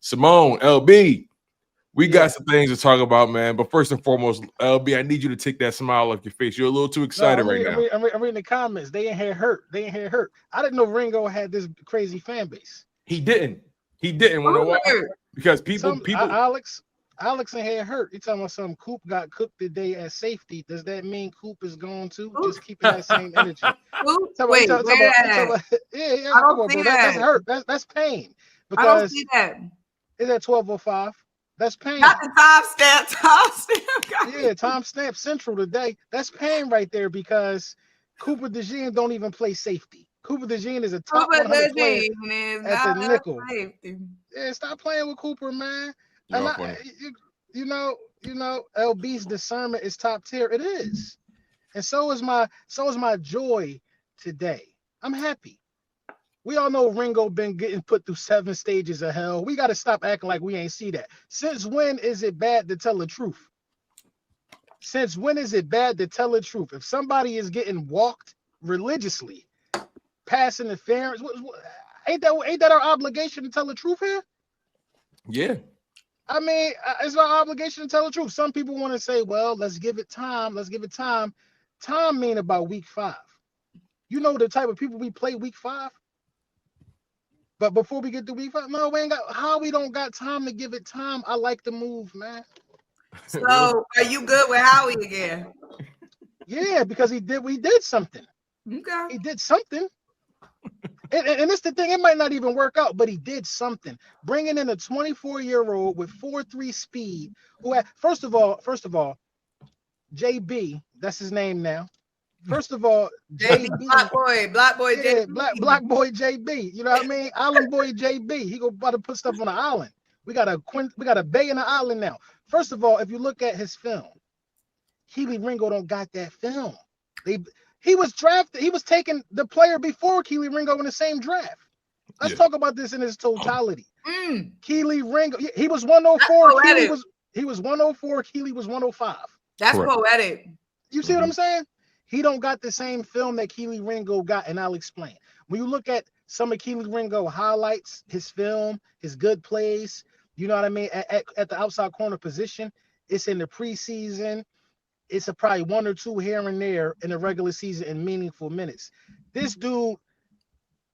Symone, LB, we got some things to talk about, man. But first and foremost, LB, I need you to take that smile off your face. You're a little too excited right now. I'm reading the comments. They ain't here hurt. I didn't know Ringo had this crazy fan base. He didn't. Because people. Alex and hair hurt. You talking about something? Coop got cooked today at safety. Does that mean Coop is going to just keeping that same energy? Wait, yeah, come on, bro. That's hurt. That's pain. Because I don't see that. It's at 12:05. That's pain. Not the timestamp. Yeah, timestamp central today. That's pain right there because Cooper DeShields don't even play safety. Cooper DeShields is a top 100 player at the nickel. Safety. Yeah, stop playing with Cooper, man. And you know, LB's discernment is top tier. It is, and so is my joy today. I'm happy. We all know Ringo been getting put through 7 stages of hell. We got to stop acting like we ain't see that. Since when is it bad to tell the truth? Since when is it bad to tell the truth? If somebody is getting walked religiously, pass interference, ain't that our obligation to tell the truth here? Yeah. I mean, it's our obligation to tell the truth. Some people want to say, well, let's give it time. Time mean about week 5. You know the type of people we play week 5? But before we get to week 5, no, we don't got time to give it time. I like the move, man. So are you good with Howie again? Yeah, because we did something. Okay. He did something. And it's the thing, it might not even work out, but he did something. Bringing in a 24-year-old with 4.3 speed, who had, first of all, JB, that's his name now. First of all, JB, Black boy, yeah, JB. Black boy JB. You know what I mean? Island boy JB. He go about to put stuff on the island. We got a bay in the island now. First of all, if you look at his film, Kelee Ringo don't got that film. He was drafted. He was taking the player before Kelee Ringo in the same draft. Let's talk about this in its totality. Kelee Ringo, he was 104. He was 104. Kelee was 105. That's poetic. You see what I'm saying? He don't got the same film that Kelee Ringo got, and I'll explain. When you look at some of Kelee Ringo highlights, his film, his good plays, you know what I mean, at the outside corner position, it's in the preseason. It's probably 1 or 2 here and there in the regular season in meaningful minutes. This dude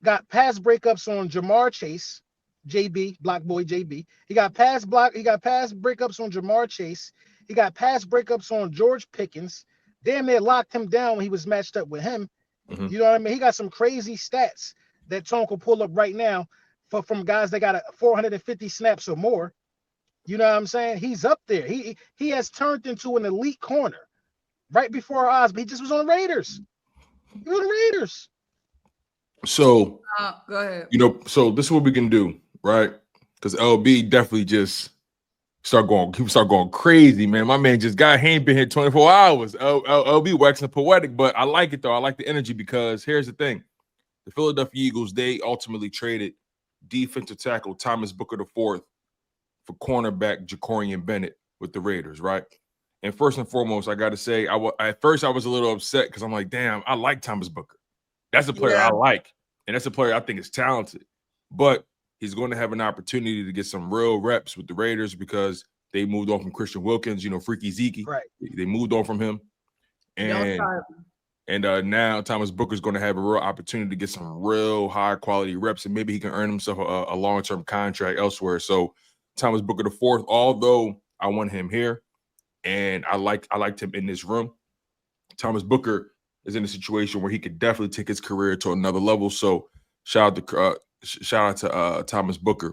got pass breakups on Jamar Chase, JB, Black Boy JB. He got pass breakups on Jamar Chase. He got pass breakups on George Pickens. Damn near locked him down when he was matched up with him. Mm-hmm. You know what I mean? He got some crazy stats that Tone will pull up right now from guys that got 450 snaps or more. You know what I'm saying? He's up there. He has turned into an elite corner right before our eyes, but he just was on the Raiders. He was on the Raiders. So, go ahead. So this is what we can do, right? Because LB definitely just start going crazy, man. My man just got, he ain't been here 24 hours. LB waxing poetic, but I like it though. I like the energy because here's the thing. The Philadelphia Eagles, they ultimately traded defensive tackle Thomas Booker IV for cornerback Jakorian Bennett with the Raiders, right? And first and foremost, I got to say, at first I was a little upset because I'm like, damn, I like Thomas Booker. That's a player I like, and that's a player I think is talented. But he's going to have an opportunity to get some real reps with the Raiders because they moved on from Christian Wilkins, Freaky Zeke. Right. They moved on from him. And now Thomas Booker's going to have a real opportunity to get some real high-quality reps, and maybe he can earn himself a long-term contract elsewhere. So Thomas Booker IV, although I want him here, and I liked him in this room, Thomas Booker is in a situation where he could definitely take his career to another level. So shout out to Thomas Booker.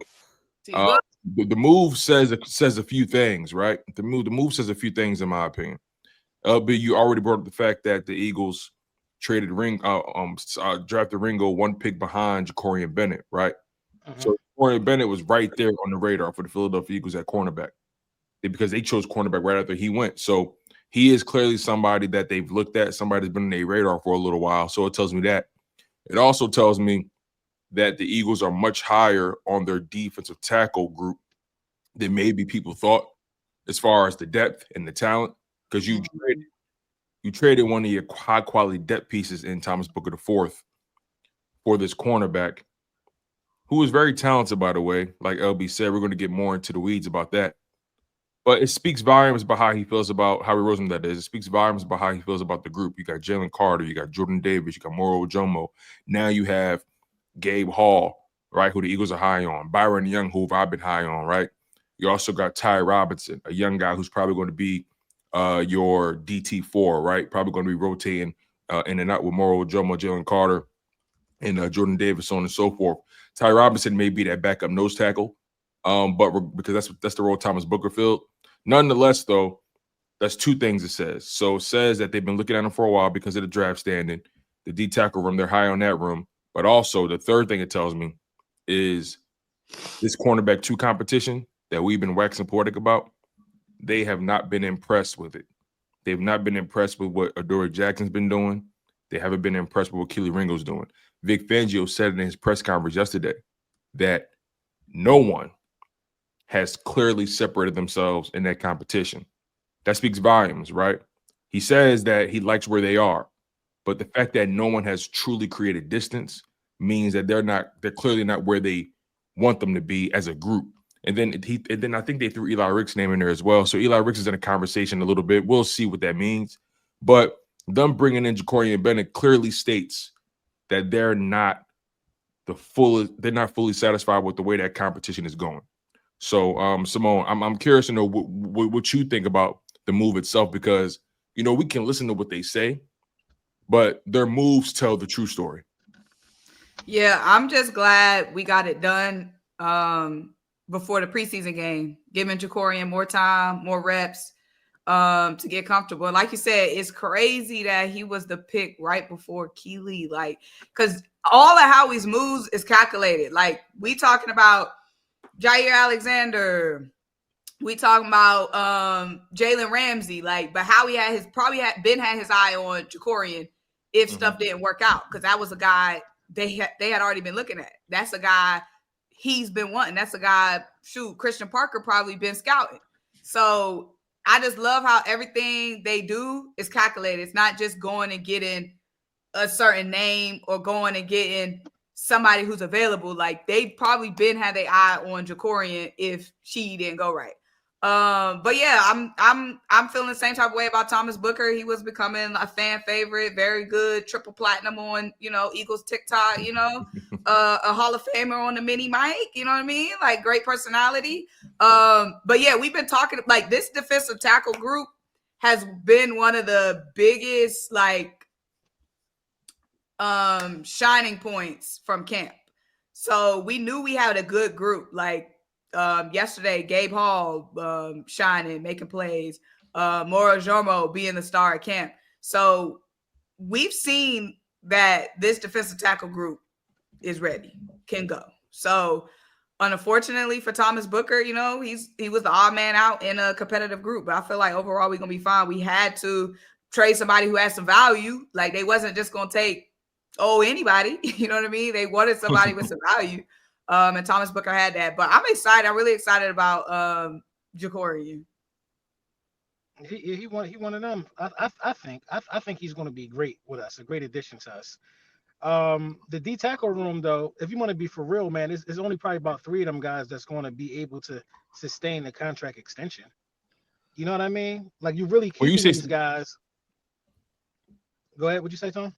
The move says a few things, right? The move says a few things in my opinion. But you already brought up the fact that the Eagles drafted Ringo 1 pick behind Jakorian Bennett, right? Uh-huh. So Jakorian Bennett was right there on the radar for the Philadelphia Eagles at cornerback because they chose cornerback right after he went. So he is clearly somebody that they've looked at, somebody that's been on their radar for a little while. So it tells me that. It also tells me that the Eagles are much higher on their defensive tackle group than maybe people thought as far as the depth and the talent. Because you traded one of your high-quality depth pieces in Thomas Booker IV for this cornerback. who is very talented, by the way. Like LB said, we're going to get more into the weeds about that. But it speaks volumes about how he feels about Howie Roseman, that is. It speaks volumes about how he feels about the group. You got Jalen Carter, you got Jordan Davis, you got Moro Ojomo. Now you have Gabe Hall, right, who the Eagles are high on. Byron Young, who I've been high on, right? You also got Ty Robinson, a young guy who's probably going to be your DT4, right? Probably going to be rotating in and out with Moro Ojomo, Jalen Carter, and Jordan Davis, so on and so forth. Ty Robinson may be that backup nose tackle, but because that's the role Thomas Booker filled. Nonetheless, though, that's two things it says. So it says that they've been looking at him for a while because of the draft standing, the D tackle room, they're high on that room. But also the third thing it tells me is this cornerback 2 competition that we've been waxing poetic about, they have not been impressed with it. They've not been impressed with what Adoree Jackson's been doing. They haven't been impressed with what Kelee Ringo's doing. Vic Fangio said in his press conference yesterday that no one has clearly separated themselves in that competition. That speaks volumes, right? He says that he likes where they are, but the fact that no one has truly created distance means that they're clearly not where they want them to be as a group. And then I think they threw Eli Rick's name in there as well. So Eli Ricks is in a conversation a little bit. We'll see what that means. But them bringing in Jakorian and Bennett clearly states that they're not fully satisfied with the way that competition is going. So, Symone, I'm curious to know what you think about the move itself, because, you know, we can listen to what they say, but their moves tell the true story. Yeah, I'm just glad we got it done before the preseason game, giving Jakorian more time, more reps to get comfortable. And like you said, it's crazy that he was the pick right before Kelee, like, because all of Howie's moves is calculated. Like, we talking about Jair Alexander, we talking about Jalen Ramsey, like, but Howie had his eye on Jakorian if stuff didn't work out, because that was a guy they had already been looking at. That's a guy he's been wanting. That's a guy, Christian Parker probably been scouting. So I just love how everything they do is calculated. It's not just going and getting a certain name or going and getting somebody who's available. Like, they probably had their eye on Jakorian if she didn't go right. But yeah, I'm feeling the same type of way about Thomas Booker. He was becoming a fan favorite, very good, triple platinum on, Eagles TikTok, a Hall of Famer on the mini mic, you know what I mean? Like, great personality. But yeah, we've been talking, like, this defensive tackle group has been one of the biggest, like, shining points from camp. So we knew we had a good group. Like, yesterday, Gabe Hall shining, making plays, Moro Ojomo being the star at camp. So we've seen that this defensive tackle group is ready, can go. So unfortunately for Thomas Booker, he was the odd man out in a competitive group. But I feel like overall we're gonna be fine. We had to trade somebody who had some value. Like, they wasn't just gonna take anybody, you know what I mean? They wanted somebody with some value. And Thomas Booker had that. But I'm excited. I'm really excited about Jakorian. He one of them. I think he's going to be great with us, a great addition to us. The D tackle room, though, if you want to be for real, man, it's only probably about 3 of them guys that's going to be able to sustain the contract extension. You know what I mean? Like, you really keeping these guys. Go ahead. What'd you say, Tom?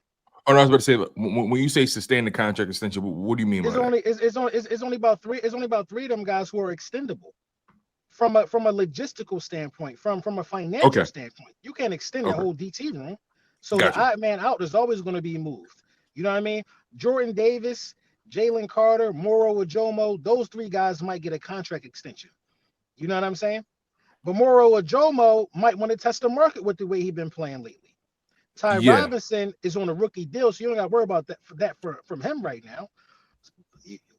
Oh, no, I was about to say, when you say sustain the contract extension, what do you mean by that? It's only about 3. It's only about 3 of them guys who are extendable. From a logistical standpoint, from a financial standpoint, you can't extend the whole DT room. So the odd man out is always going to be moved. You know what I mean? Jordan Davis, Jalen Carter, Moro Ojomo, those 3 guys might get a contract extension. You know what I'm saying? But Moro Ojomo might want to test the market with the way he's been playing lately. Ty Robinson is on a rookie deal, so you don't got to worry about that from him right now.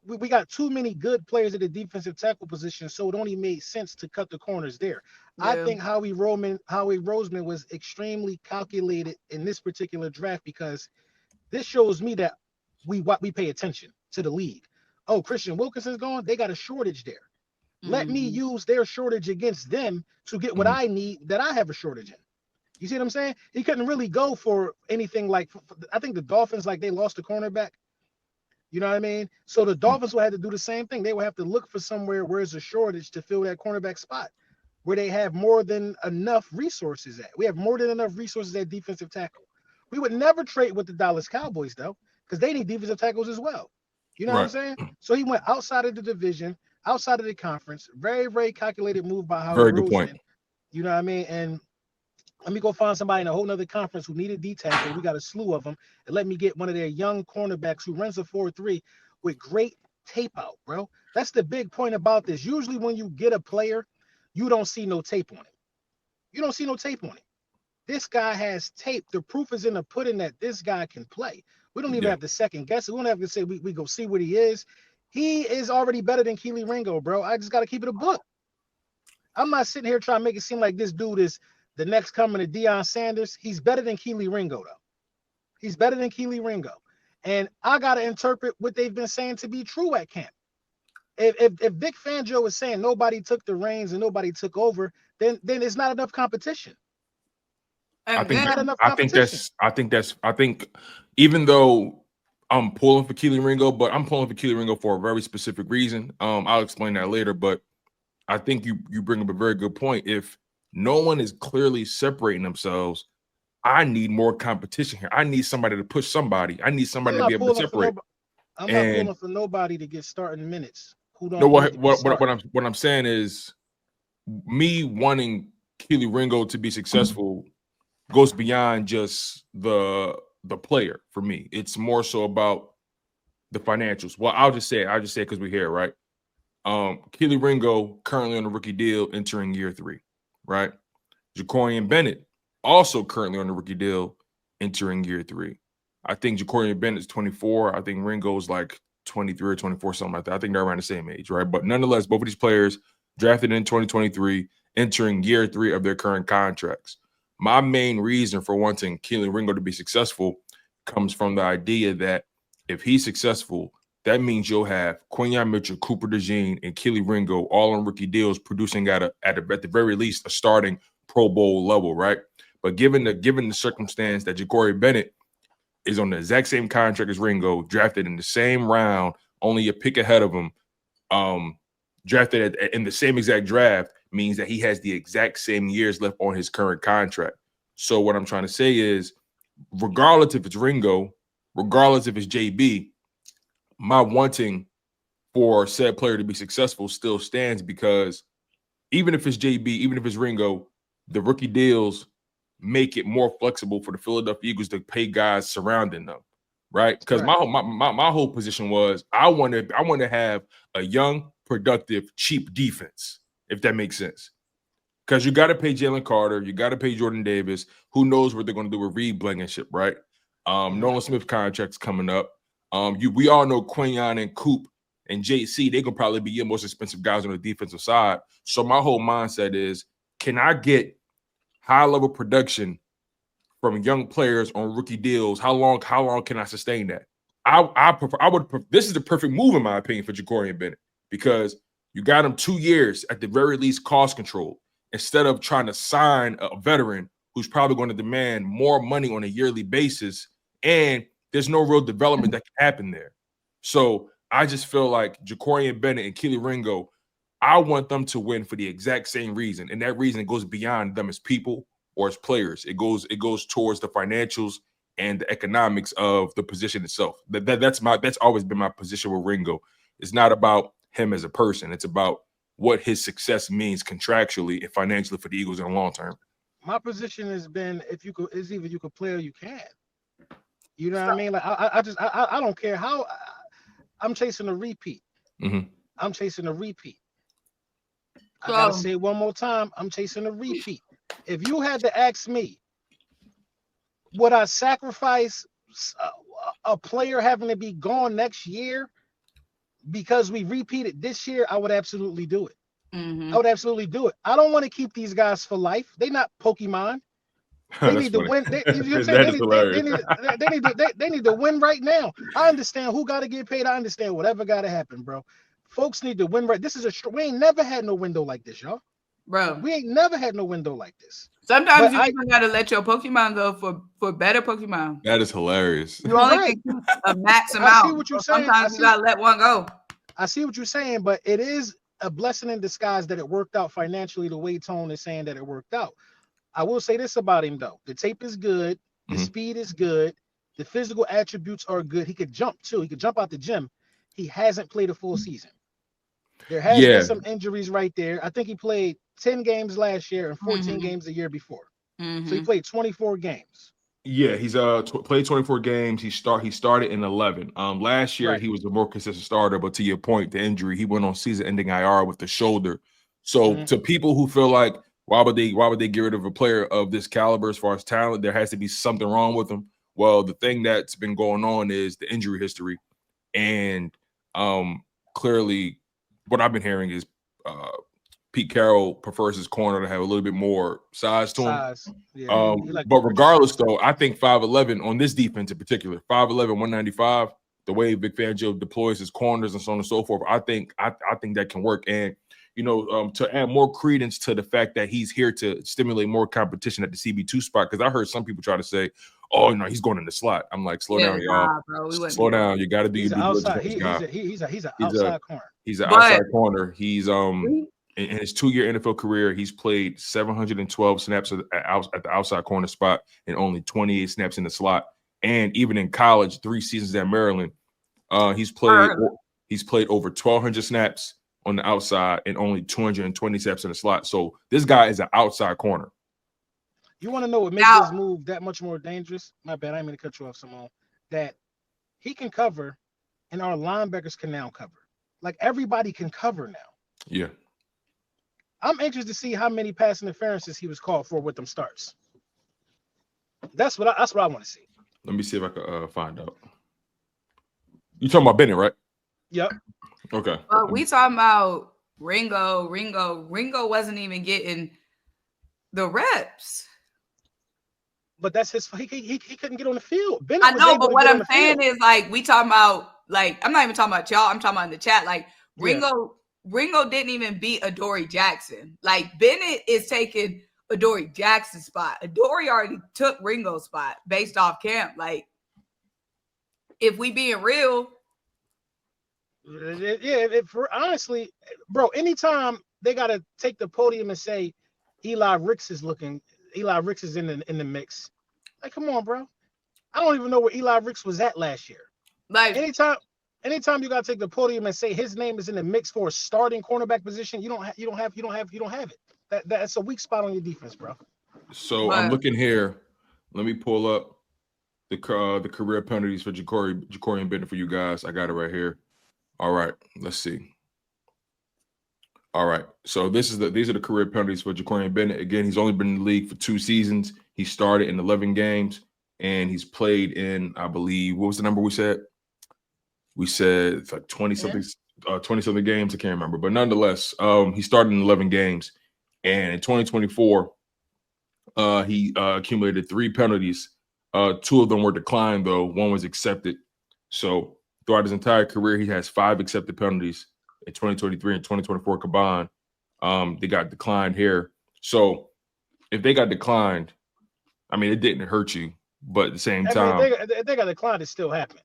We got too many good players at the defensive tackle position, so it only made sense to cut the corners there. Yeah. I think Howie Roseman was extremely calculated in this particular draft, because this shows me that we pay attention to the league. Oh, Christian Wilkinson's gone. They got a shortage there. Let me use their shortage against them to get what I need that I have a shortage in. You see what I'm saying? He couldn't really go for anything like, I think the Dolphins, like, they lost a cornerback. You know what I mean? So the Dolphins will have to do the same thing. They will have to look for somewhere where there's a shortage to fill that cornerback spot, where they have more than enough resources at. We have more than enough resources at defensive tackle. We would never trade with the Dallas Cowboys, though, because they need defensive tackles as well. You know what I'm saying? So he went outside of the division, outside of the conference. Very, very calculated move by Howie Very good point. Roseman. You know what I mean? And let me go find somebody in a whole nother conference who needed D tackle. We got a slew of them. And let me get one of their young cornerbacks who runs a 4.3 with great tape out, bro. That's the big point about this. Usually when you get a player, you don't see no tape on it. You don't see no tape on it. This guy has tape. The proof is in the pudding that this guy can play. We don't even have to second guess it. We don't have to say we go see what he is. He is already better than Kelee Ringo, bro. I just got to keep it a book. I'm not sitting here trying to make it seem like this dude is the next coming of Deion Sanders. He's better than Kelee Ringo, though. He's better than Kelee Ringo. And I got to interpret what they've been saying to be true at camp. If Vic Fangio is saying nobody took the reins and nobody took over, then it's not enough competition. I think even though I'm pulling for Kelee Ringo, but I'm pulling for Kelee Ringo for a very specific reason. I'll explain that later, but I think you bring up a very good point. If no one is clearly separating themselves, I need more competition here. I need somebody to push somebody. I need somebody to be able to separate. I'm not pulling for nobody to get starting minutes. What I'm saying is, me wanting Kelee Ringo to be successful goes beyond just the player for me. It's more so about the financials. Well, I'll just say it because we're here, right? Kelee Ringo currently on a rookie deal entering year 3, right? Jakorian Bennett also currently on a rookie deal entering year 3. I think Jakorian Bennett's 24. I think Ringo's like 23 or 24, something like that. I think they're around the same age, right? But nonetheless, both of these players drafted in 2023, entering year 3 of their current contracts. My main reason for wanting Kelee Ringo to be successful comes from the idea that if he's successful, that means you'll have Quinyon Mitchell, Cooper DeJean, and Kelee Ringo all on rookie deals, producing at the very least a starting Pro Bowl level, right? But given the circumstance that Jakorian Bennett is on the exact same contract as Ringo, drafted in the same round, only a pick ahead of him, drafted in the same exact draft, means that he has the exact same years left on his current contract. So what I'm trying to say is, regardless if it's Ringo, regardless if it's JB, my wanting for said player to be successful still stands, because even if it's JB, even if it's Ringo, the rookie deals make it more flexible for the Philadelphia Eagles to pay guys surrounding them, right? Because my whole position was I want to have a young, productive, cheap defense, if that makes sense. Because you got to pay Jalen Carter, you got to pay Jordan Davis. Who knows what they're going to do with Reed Blankenship, right? Nolan Smith contract's coming up. We all know Quinyon and Coop and JC, they could probably be your most expensive guys on the defensive side. So my whole mindset is, can I get high-level production from young players on rookie deals? How long can I sustain that? This is the perfect move, in my opinion, for Jakorian Bennett, because you got him 2 years at the very least cost control, instead of trying to sign a veteran who's probably going to demand more money on a yearly basis, and there's no real development that can happen there. So I just feel like Jakorian Bennett and Kelee Ringo, I want them to win for the exact same reason, and that reason goes beyond them as people or as players. It goes towards the financials and the economics of the position itself. That's always been my position with Ringo. It's not about him as a person. It's about what his success means contractually and financially for the Eagles in the long term. My position has been, it's either you could play or you can't. You know what I mean? Like I don't care how. I'm chasing a repeat. Mm-hmm. I'm chasing a repeat. I gotta say it one more time. I'm chasing a repeat. If you had to ask me, would I sacrifice a player having to be gone next year because we repeated this year? I would absolutely do it. Mm-hmm. I would absolutely do it. I don't want to keep these guys for life. They're not Pokemon. They need to win. They need to win right now. I understand who got to get paid. I understand whatever got to happen, bro. Folks need to win right. We ain't never had no window like this, y'all. bro. We ain't never had no window like this. Sometimes you even gotta let your Pokemon go for better Pokemon. That is hilarious. You only can keep a max amount. I see what you're saying. Sometimes you gotta let one go. I see what you're saying, but it is a blessing in disguise that it worked out financially the way Tone is saying that it worked out. I will say this about him though: the tape is good, the speed is good, the physical attributes are good. He could jump too. He could jump out the gym. He hasn't played a full season. There has been some injuries right there. I think he played 10 games last year and 14 games the year before. So he played 24 games. Yeah, he's played 24 games. He started in 11. Last year he was a more consistent starter, but to your point, the injury, he went on season-ending IR with the shoulder. So to people who feel like why would they get rid of a player of this caliber as far as talent? There has to be something wrong with him. Well, the thing that's been going on is the injury history, and clearly, what I've been hearing is Pete Carroll prefers his corner to have a little bit more size to him. Yeah, but regardless, though, I think 5'11" on this defense in particular, 5'11", 195, the way Vic Fangio deploys his corners and so on and so forth, I think that can work. And to add more credence to the fact that he's here to stimulate more competition at the CB2 spot, because I heard some people try to say, "Oh, no, he's going in the slot." I'm like, slow down, y'all. Slow down. You got to do your due diligence. He's an outside corner. He's an outside corner. He's in his 2-year NFL career, he's played 712 snaps at the outside corner spot and only 28 snaps in the slot. And even in college, 3 seasons at Maryland, he's played over 1,200 snaps on the outside and only 220 snaps in the slot. So this guy is an outside corner. You want to know what makes this move that much more dangerous? My bad, I didn't mean to cut you off, Symone. That he can cover, and our linebackers can now cover. Like everybody can cover now. Yeah. I'm interested to see how many pass interferences he was called for with them starts. That's what I want to see. Let me see if I can find out. You talking about Bennett, right? Yep. Okay. We talking about Ringo. Ringo wasn't even getting the reps. But that's his. He couldn't get on the field. Bennett I know, but what I'm saying is, like, we talking about, like, I'm not even talking about y'all. I'm talking about in the chat. Like, Ringo didn't even beat Adoree Jackson. Like, Bennett is taking Adoree Jackson's spot. Adoree already took Ringo's spot based off camp. Like, if we being real. Yeah, honestly, bro, anytime they got to take the podium and say Eli Ricks is in the mix. Like, come on, bro. I don't even know where Eli Ricks was at last year. Like, anytime you got to take the podium and say his name is in the mix for a starting cornerback position, you don't have it. That's a weak spot on your defense, bro. So I'm looking here. Let me pull up the career penalties for Jakorian Bennett for you guys. I got it right here. All right, let's see. All right, so these are the career penalties for Jakorian Bennett. Again, he's only been in the league for 2 seasons. He started in 11 games, and he's played in, I believe, what was the number we said? We said it's like 20-something games. I can't remember, but nonetheless, he started in 11 games, and in 2024, he accumulated 3 penalties. 2 of them were declined, though. 1 was accepted. So throughout his entire career, he has 5 accepted penalties. In 2023 and 2024 combined, they got declined here. So if they got declined, I mean, it didn't hurt you, but at the same time, if they got declined, it still happened.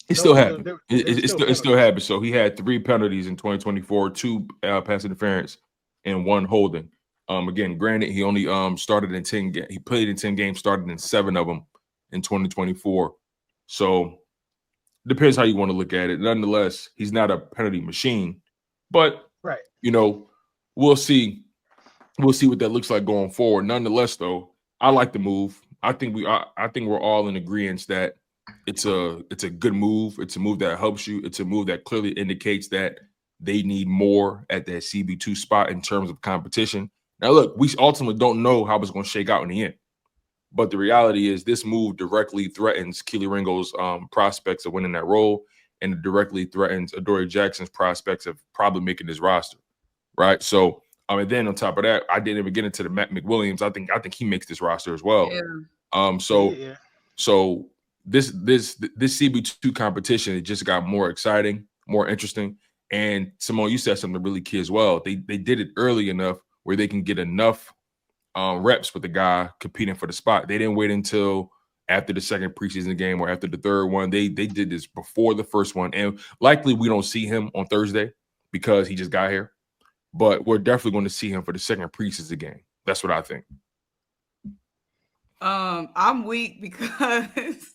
It still happened. It still happened. So he had 3 penalties in 2024, 2 pass interference, and 1 holding. Again, granted, he only started in 10 games. He played in 10 games, started in 7 of them in 2024. So depends how you want to look at it. Nonetheless, he's not a penalty machine. But we'll see. We'll see what that looks like going forward. Nonetheless, though, I like the move. I think we're all in agreement that it's a good move. It's a move that helps you. It's a move that clearly indicates that they need more at that CB2 spot in terms of competition. Now, look, we ultimately don't know how it's going to shake out in the end. But the reality is this move directly threatens Kelee Ringo's prospects of winning that role, and it directly threatens Adoree Jackson's prospects of probably making his roster, right? So, and then on top of that, I didn't even get into the Matt McWilliams. I think he makes this roster as well. Yeah. So this CB2 competition, it just got more exciting, more interesting. And Symone, you said something really key as well. They did it early enough where they can get enough reps with the guy competing for the spot. They didn't wait until after the second preseason game or after the third one. They did this before the first one. And likely we don't see him on Thursday because he just got here. But we're definitely going to see him for the second preseason game. That's what I think. I'm weak because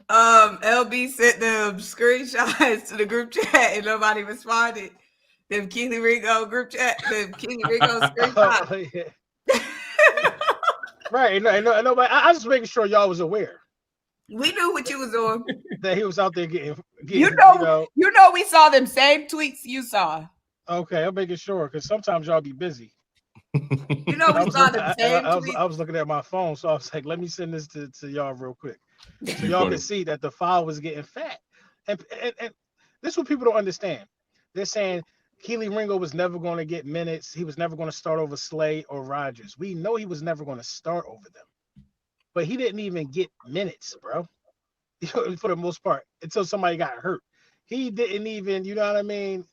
LB sent them screenshots to the group chat and nobody responded. Them Kelee Ringo group chat, them Kelee Ringo screenshots. Oh, yeah. Right. No, nobody. I was just making sure y'all was aware. We knew what you was doing. That he was out there getting you know, we saw them same tweets you saw. Okay, I'm making sure because sometimes y'all be busy. You know, we saw them same tweets. I was looking at my phone, so I was like, let me send this to y'all real quick. So y'all can see that the file was getting fat. And this is what people don't understand. They're saying Kelee Ringo was never going to get minutes. He was never going to start over Slay or Rodgers. We know he was never going to start over them. But he didn't even get minutes, bro. For the most part, until somebody got hurt. He didn't even, you know what I mean?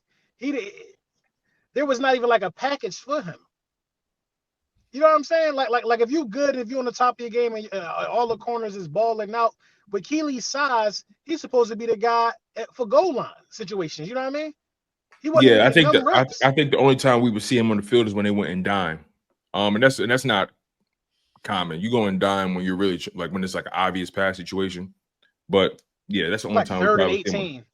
There was not even like a package for him. You know what I'm saying? Like if you're good, if you're on the top of your game and all the corners is balling out, with Kelee's size, he's supposed to be the guy for goal line situations. You know what I mean? Yeah, I think the only time we would see him on the field is when they went and dime. And that's not common. You go and dime when you're really like when it's like an obvious pass situation. But yeah, that's the only time. Third and 18.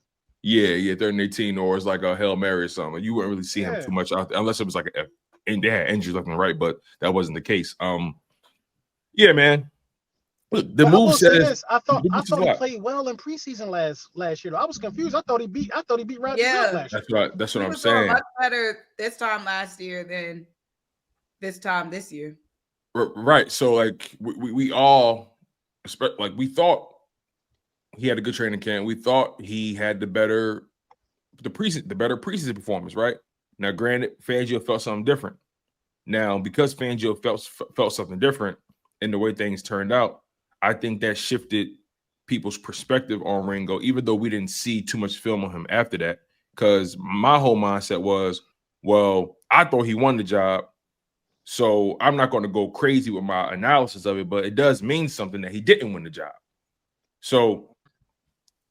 Yeah, 3rd and 18, or it's like a Hail Mary or something. You wouldn't really see him too much out there unless it was like and they had injuries left and right, but that wasn't the case. Yeah, man. Look, the move says I thought he played well in preseason last year. I was confused. I thought he beat Rodgers last year. That's what I'm saying. Much better this time last year than this time this year. Right. So like we all like we thought he had a good training camp. We thought he had the better preseason performance, right? Now, granted, Fangio felt something different. Now, because Fangio felt something different in the way things turned out, I think that shifted people's perspective on Ringo, even though we didn't see too much film on him after that. Because my whole mindset was, well, I thought he won the job, so I'm not going to go crazy with my analysis of it, but it does mean something that he didn't win the job. So,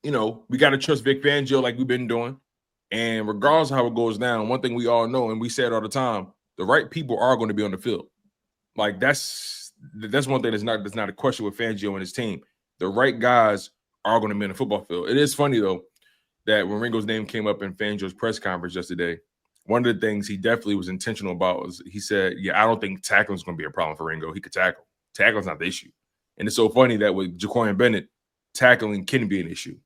you know, we got to trust Vic Fangio like we've been doing. And regardless of how it goes down, one thing we all know, and we say it all the time, the right people are going to be on the field. Like that's one thing that's not a question with Fangio and his team. The right guys are going to be in the football field. It is funny though that when Ringo's name came up in Fangio's press conference yesterday, one of the things he definitely was intentional about was he said, "Yeah, I don't think tackling is going to be a problem for Ringo. He could tackle. Tackling's not the issue." And it's so funny that with Jakorian Bennett, tackling can be an issue.